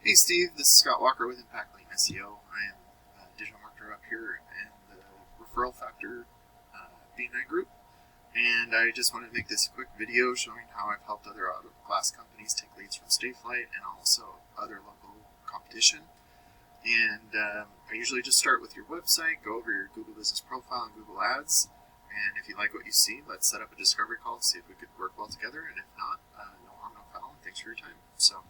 Hey Steve, this is Scott Walker with Impact Lane SEO. I am a digital marketer up here in the Referral Factor B9 group, and I just wanted to make this quick video showing how I've helped other auto glass companies take leads from Stateflight and also other local competition. And I usually just start with your website, go over your Google Business Profile and Google Ads, and if you like what you see, let's set up a discovery call to see if we could work well together, and if not, no harm, no foul, and thanks for your time. So,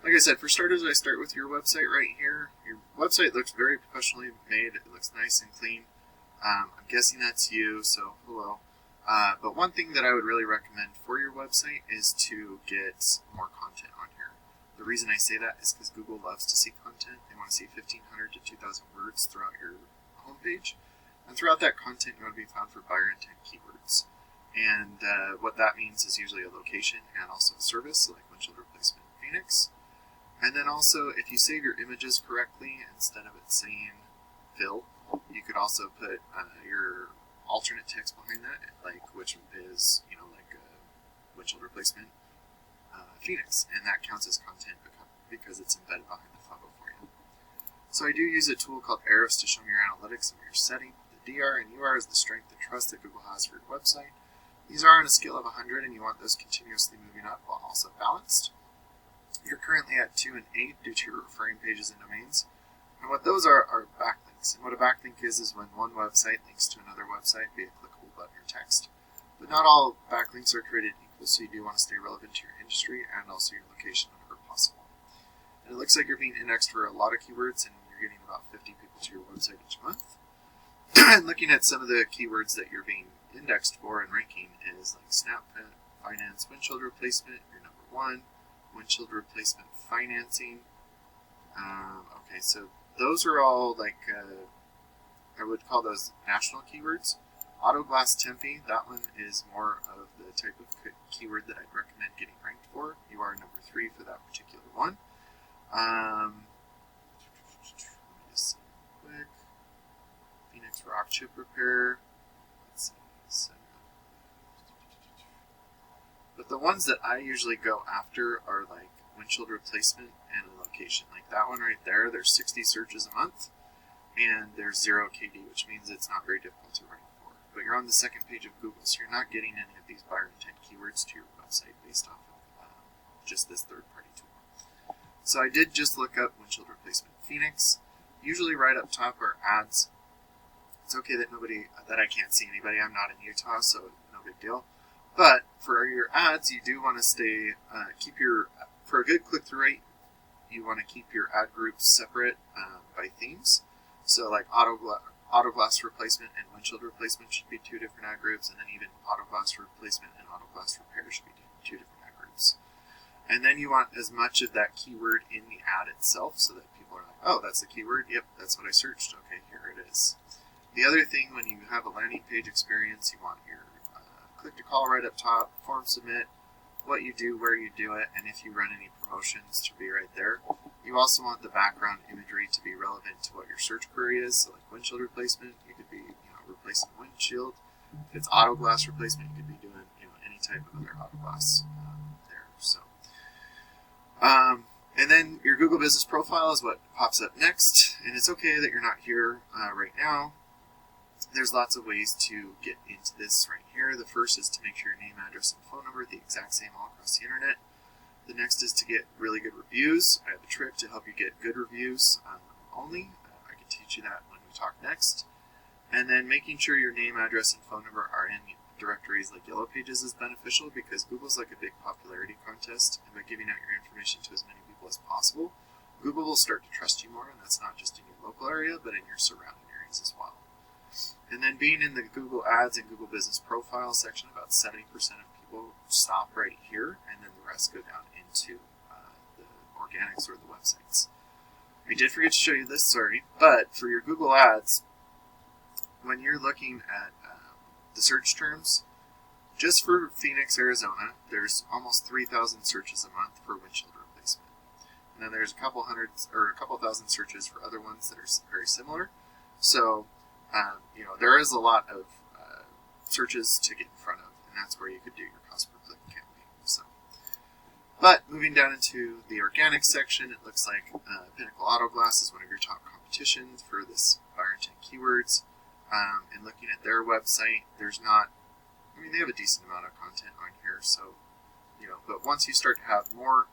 like I said, for starters, I start with your website right here. Your website looks very professionally made. It looks nice and clean. I'm guessing that's you, so hello. But one thing that I would really recommend for your website is to get more content on here. The reason I say that is because Google loves to see content. They want to see 1,500 to 2,000 words throughout your homepage. And throughout that content, you want to be found for buyer intent keywords. And what that means is usually a location and also a service, like windshield replacement Phoenix. And then also, if you save your images correctly, instead of it saying fill, you could also put your alternate text behind that, like which is, like a windshield replacement Phoenix, and that counts as content because it's embedded behind the photo for you. So I do use a tool called Ahrefs to show me your analytics and your setting. The DR and UR is the strength and trust that Google has for your website. These are on a scale of 100, and you want those continuously moving up while also balanced. You're currently at 2 and 8 due to your referring pages and domains. And what those are backlinks. And what a backlink is when one website links to another website via a clickable button or text. But not all backlinks are created equal, so you do want to stay relevant to your industry and also your location whenever possible. And it looks like you're being indexed for a lot of keywords, and you're getting about 50 people to your website each month. And looking at some of the keywords that you're being indexed for and ranking is like snap finance, windshield replacement, you're number 1. Windshield replacement financing. Okay, so those are all like, I would call those national keywords. Auto glass temping, that one is more of the type of keyword that I'd recommend getting ranked for. You are number 3 for that particular one. Let me just see quick. Phoenix rock chip repair. Let's see. So, but the ones that I usually go after are like windshield replacement and a location. Like that one right there, there's 60 searches a month, and there's 0 KD, which means it's not very difficult to rank for. But you're on the second page of Google, so you're not getting any of these buyer intent keywords to your website based off of just this third-party tool. So I did just look up windshield replacement Phoenix. Usually right up top are ads. It's okay that I can't see anybody. I'm not in Utah, so no big deal. But for your ads, you do want to for a good click-through rate, you want to keep your ad groups separate by themes. So like auto glass replacement and windshield replacement should be 2 different ad groups, and then even auto glass replacement and auto glass repair should be 2 different ad groups. And then you want as much of that keyword in the ad itself so that people are like, oh, that's the keyword? Yep, that's what I searched. Okay, here it is. The other thing, when you have a landing page experience, you want your click to call right up top, form submit, what you do, where you do it, and if you run any promotions to be right there. You also want the background imagery to be relevant to what your search query is. So like windshield replacement, you could be replacing windshield. If it's auto glass replacement, you could be doing any type of other auto glass there. So, and then your Google Business Profile is what pops up next. And it's okay that you're not here right now. There's lots of ways to get into this right here. The first is to make sure your name, address, and phone number are the exact same all across the internet. The next is to get really good reviews. I have a trick to help you get good reviews only. I can teach you that when we talk next. And then making sure your name, address, and phone number are in directories like Yellow Pages is beneficial because Google's like a big popularity contest, and by giving out your information to as many people as possible, Google will start to trust you more, and that's not just in your local area, but in your surrounding areas as well. And then being in the Google Ads and Google Business Profile section, about 70% of people stop right here, and then the rest go down into the organics or the websites. I did forget to show you this, sorry, but for your Google Ads, when you're looking at the search terms, just for Phoenix, Arizona, there's almost 3,000 searches a month for windshield replacement. And then there's a couple thousand searches for other ones that are very similar. So there is a lot of searches to get in front of, and that's where you could do your cost per click campaign. So But moving down into the organic section, it looks like Pinnacle Auto Glass is one of your top competitions for this buyer intent keywords. And looking at their website, they have a decent amount of content on here, so, but once you start to have more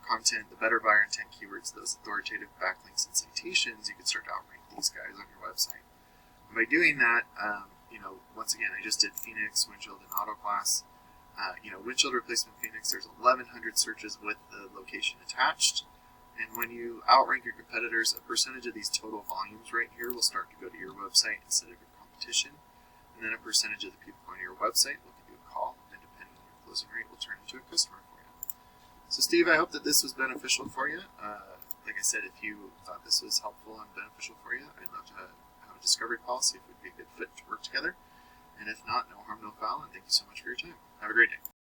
content, the better buyer intent keywords, those authoritative backlinks and citations, you can start to outrank these guys on your website. And by doing that, once again, I just did Phoenix, Windshield, and Auto Glass. Windshield replacement Phoenix, there's 1,100 searches with the location attached. And when you outrank your competitors, a percentage of these total volumes right here will start to go to your website instead of your competition. And then a percentage of the people going to your website will give you a call, and depending on your closing rate, will turn into a customer for you. So Steve, I hope that this was beneficial for you. Like I said, if you thought this was helpful and beneficial for you, I'd love to have a discovery call, see if we'd be a good fit to work together. And if not, no harm, no foul, and thank you so much for your time. Have a great day.